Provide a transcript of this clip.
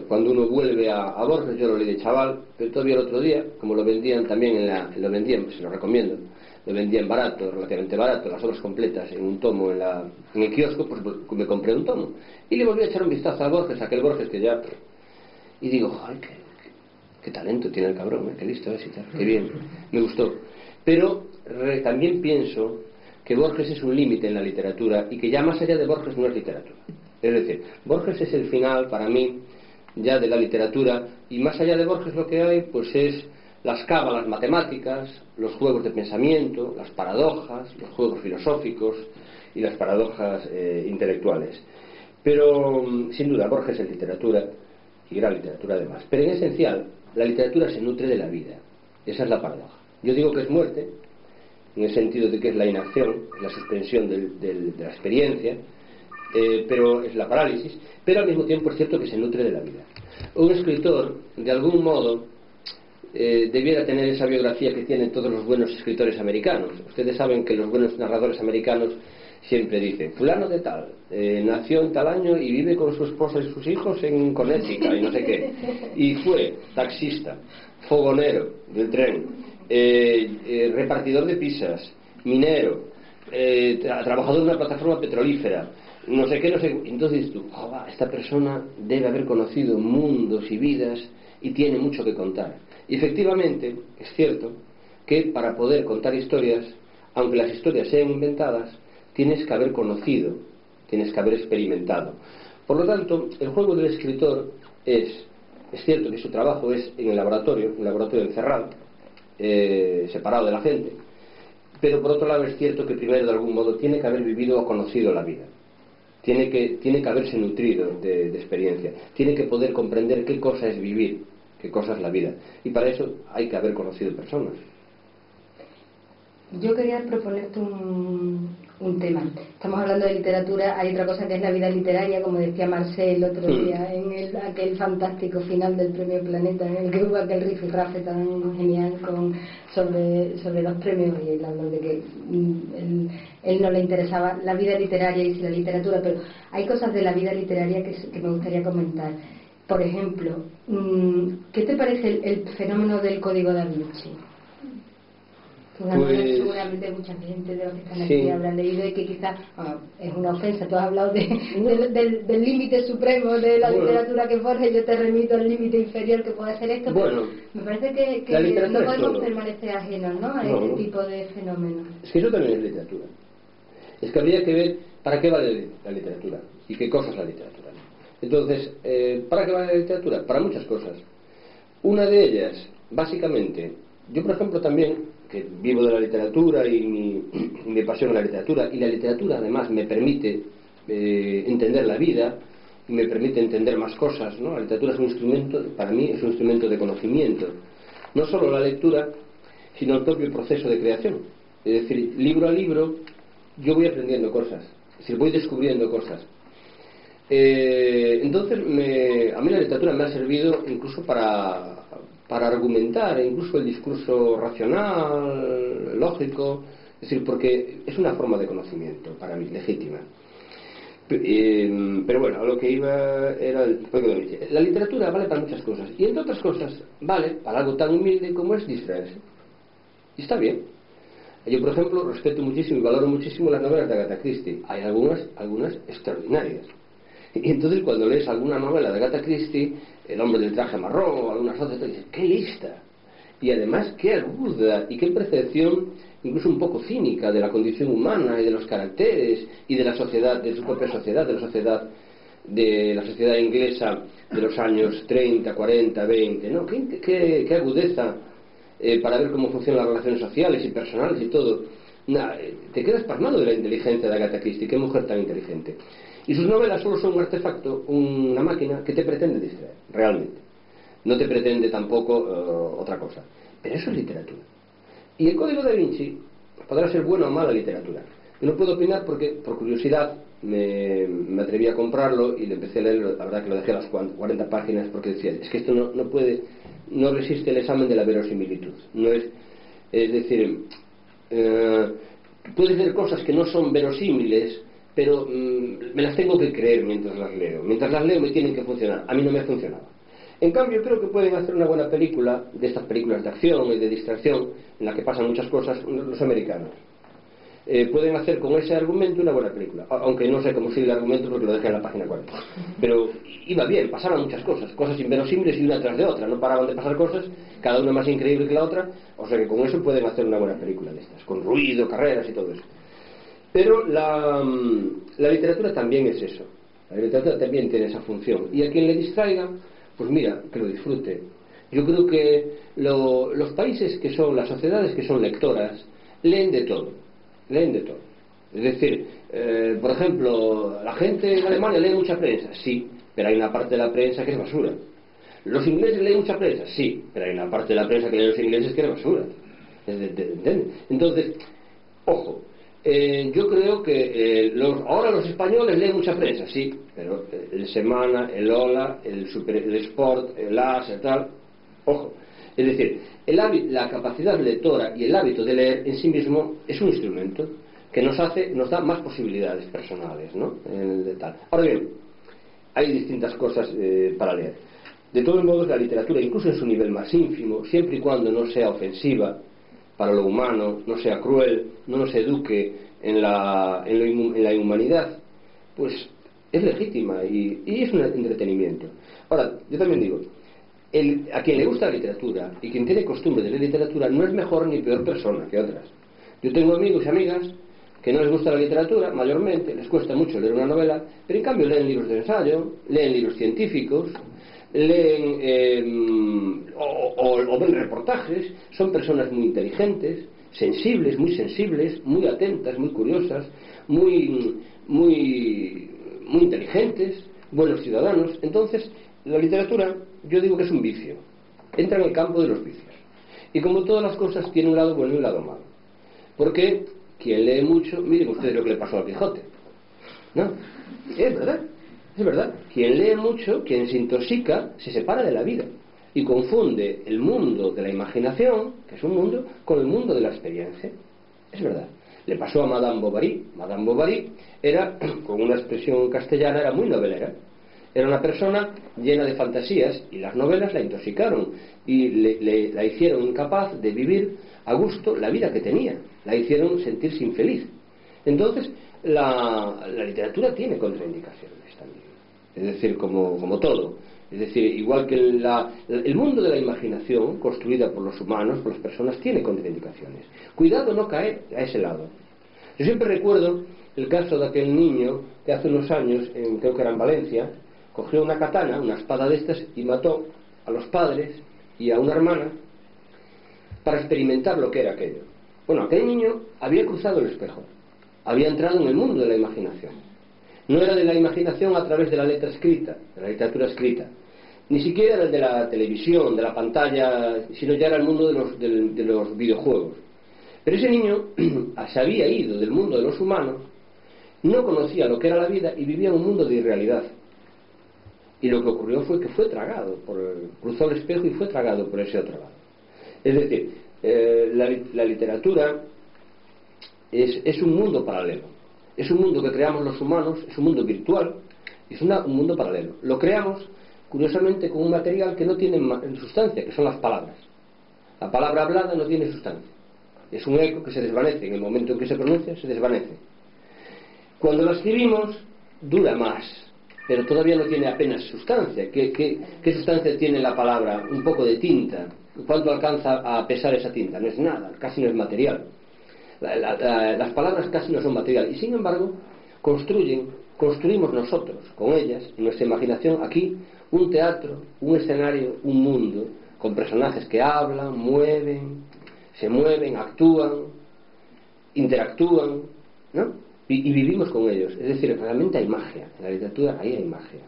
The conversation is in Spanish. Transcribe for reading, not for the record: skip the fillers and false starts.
Cuando uno vuelve a Borges, yo lo leí de chaval, pero todavía el otro día, como lo vendían también lo vendían, pues se lo recomiendo, lo vendían barato, relativamente barato, las obras completas en un tomo en el kiosco, pues me compré un tomo y le volví a echar un vistazo a Borges, aquel Borges que ya, y digo, joder, qué talento tiene el cabrón, qué listo es y tal, qué bien, me gustó. Pero también pienso que Borges es un límite en la literatura y que ya más allá de Borges no es literatura. Es decir, Borges es el final para mí ya de la literatura, y más allá de Borges lo que hay pues es las cábalas matemáticas, los juegos de pensamiento, las paradojas, los juegos filosóficos y las paradojas intelectuales. Pero sin duda Borges es literatura, y gran literatura además, pero en esencial la literatura se nutre de la vida. Esa es la paradoja. Yo digo que es muerte en el sentido de que es la inacción, la suspensión de la experiencia, pero es la parálisis, pero al mismo tiempo es cierto que se nutre de la vida. Un escritor, de algún modo, debiera tener esa biografía que tienen todos los buenos escritores americanos. Ustedes saben que los buenos narradores americanos siempre dicen, fulano de tal, nació en tal año y vive con su esposa y sus hijos en Connecticut y no sé qué, y fue taxista, fogonero del tren, repartidor de pizzas, minero, trabajador de una plataforma petrolífera, no sé qué, no sé. Entonces tú, esta persona debe haber conocido mundos y vidas y tiene mucho que contar. Y efectivamente es cierto que para poder contar historias, aunque las historias sean inventadas, tienes que haber conocido, tienes que haber experimentado. Por lo tanto, el juego del escritor es cierto que su trabajo es en el laboratorio, un laboratorio encerrado, separado de la gente, pero por otro lado es cierto que primero de algún modo tiene que haber vivido o conocido la vida. Tiene que haberse nutrido de experiencia, tiene que poder comprender qué cosa es vivir, qué cosa es la vida, y para eso hay que haber conocido personas. Yo quería proponerte un tema. Estamos hablando de literatura, hay otra cosa que es la vida literaria, como decía Marcel el otro día, en aquel fantástico final del Premio Planeta, en el que hubo aquel rifirrafe tan genial sobre los premios, y él habló de que él no le interesaba la vida literaria y si la literatura, pero hay cosas de la vida literaria que me gustaría comentar. Por ejemplo, ¿qué te parece el fenómeno del Código Da Vinci? Pues, seguramente mucha gente de los que están aquí habrá leído y que quizás es una ofensa. Tú has hablado del límite supremo de la literatura que Borges, yo te remito al límite inferior que puede ser esto, pero me parece que no podemos permanecer ajenos, ¿no?, a este tipo de fenómenos. Es que eso también es literatura. Es que habría que ver para qué vale la literatura y qué cosa es la literatura. Entonces, ¿para qué vale la literatura? Para muchas cosas. Una de ellas, básicamente, yo por ejemplo también, que vivo de la literatura y mi pasión es la literatura, y la literatura además me permite entender la vida y me permite entender más cosas, ¿no? La literatura es un instrumento, para mí es un instrumento de conocimiento, no solo la lectura, sino el propio proceso de creación. Es decir, libro a libro yo voy aprendiendo cosas, es decir, voy descubriendo cosas. Entonces a mí la literatura me ha servido incluso para argumentar, incluso el discurso racional, lógico, es decir, porque es una forma de conocimiento para mí, legítima. Pero bueno, a lo que iba era la literatura vale para muchas cosas, y entre otras cosas vale para algo tan humilde como es distraerse, y está bien. Yo por ejemplo respeto muchísimo y valoro muchísimo las novelas de Agatha Christie, hay algunas extraordinarias. Y entonces cuando lees alguna novela de Agatha Christie, El hombre del traje marrón o algunas otras, te dices, ¡qué lista! Y además, qué aguda y qué percepción, incluso un poco cínica, de la condición humana y de los caracteres y de la sociedad, de su propia sociedad, de la sociedad inglesa de los años 30, 40, 20, ¿no? Qué agudeza para ver cómo funcionan las relaciones sociales y personales y todo. Te quedas pasmado de la inteligencia de Agatha Christie, qué mujer tan inteligente. Y sus novelas solo son un artefacto, una máquina que te pretende distraer, realmente. No te pretende tampoco otra cosa. Pero eso es literatura. Y el Código Da Vinci podrá ser buena o mala literatura. Yo no puedo opinar porque, por curiosidad, me atreví a comprarlo y le empecé a leer. La verdad que lo dejé a las 40 páginas porque decía, es que esto no resiste el examen de la verosimilitud. Es decir, puedes ver cosas que no son verosímiles, pero me las tengo que creer mientras las leo. Mientras las leo me tienen que funcionar. A mí no me ha funcionado. En cambio, creo que pueden hacer una buena película, de estas películas de acción y de distracción, en la que pasan muchas cosas, los americanos. Pueden hacer con ese argumento una buena película, aunque no sé cómo sigue el argumento porque lo dejé en la página 40, pero iba bien, pasaban muchas cosas inverosímiles y una tras de otra, no paraban de pasar cosas, cada una más increíble que la otra, o sea que con eso pueden hacer una buena película de estas, con ruido, carreras y todo eso. Pero la literatura también es eso, la literatura también tiene esa función, y a quien le distraiga, pues mira, que lo disfrute. Yo creo que los países que son, las sociedades que son lectoras, leen de todo. Es decir, por ejemplo, la gente en Alemania lee mucha prensa, sí, pero hay una parte de la prensa que es basura. Los ingleses leen mucha prensa, sí, pero hay una parte de la prensa que leen los ingleses que es basura. ¿Entiendes? Entonces, ojo, yo creo que ahora los españoles leen mucha prensa, sí, pero el Semana, el Ola, el Sport, el AS, el tal, ojo. Es decir, la capacidad lectora y el hábito de leer en sí mismo es un instrumento que nos da más posibilidades personales, ¿no? Ahora bien, hay distintas cosas para leer. De todos modos, la literatura, incluso en su nivel más ínfimo, siempre y cuando no sea ofensiva para lo humano, no sea cruel, no nos eduque en la inhumanidad, pues es legítima y es un entretenimiento. Ahora, yo también digo, a quien le gusta la literatura y quien tiene costumbre de leer literatura no es mejor ni peor persona que otras. Yo tengo amigos y amigas que no les gusta la literatura, mayormente, les cuesta mucho leer una novela, pero en cambio leen libros de ensayo, leen libros científicos, leen o ven reportajes, son personas muy inteligentes, sensibles, muy atentas, muy curiosas, muy inteligentes, buenos ciudadanos. Entonces, la literatura, yo digo que es un vicio, entra en el campo de los vicios, y como todas las cosas tiene un lado bueno y un lado malo, porque quien lee mucho, miren ustedes lo que le pasó a Quijote, ¿no? Es verdad, quien lee mucho, quien se intoxica, se separa de la vida y confunde el mundo de la imaginación, que es un mundo, con el mundo de la experiencia. Es verdad, le pasó a Madame Bovary. Madame Bovary era, con una expresión castellana, era muy novelera. Era una persona llena de fantasías y las novelas la intoxicaron y la hicieron incapaz de vivir a gusto la vida que tenía, la hicieron sentirse infeliz. Entonces, la literatura tiene contraindicaciones también, es decir, como todo. Es decir, igual que el mundo de la imaginación, construida por los humanos, por las personas, tiene contraindicaciones. Cuidado no caer a ese lado. Yo siempre recuerdo el caso de aquel niño que hace unos años, creo que era en Valencia, cogió una katana, una espada de estas, y mató a los padres y a una hermana para experimentar lo que era aquello. Bueno, aquel niño había cruzado el espejo, había entrado en el mundo de la imaginación. No era de la imaginación a través de la letra escrita, de la literatura escrita, ni siquiera era el de la televisión, de la pantalla, sino ya era el mundo de los videojuegos. Pero ese niño se había ido del mundo de los humanos, no conocía lo que era la vida y vivía en un mundo de irrealidad. Y lo que ocurrió fue que fue tragado, cruzó el espejo y fue tragado por ese otro lado. Es decir, la literatura es un mundo paralelo. Es un mundo que creamos los humanos, es un mundo virtual, es un mundo paralelo. Lo creamos, curiosamente, con un material que no tiene sustancia, que son las palabras. La palabra hablada no tiene sustancia. Es un eco que se desvanece, en el momento en que se pronuncia, se desvanece. Cuando la escribimos, dura más, pero todavía no tiene apenas sustancia. ¿Qué sustancia tiene la palabra? Un poco de tinta. ¿Cuánto alcanza a pesar esa tinta? No es nada, casi no es material. Las palabras casi no son material. Y sin embargo, construimos nosotros, con ellas, en nuestra imaginación, aquí, un teatro, un escenario, un mundo, con personajes que hablan, se mueven, actúan, interactúan, ¿no? Y vivimos con ellos. Es decir, realmente hay magia. En la literatura ahí hay magia.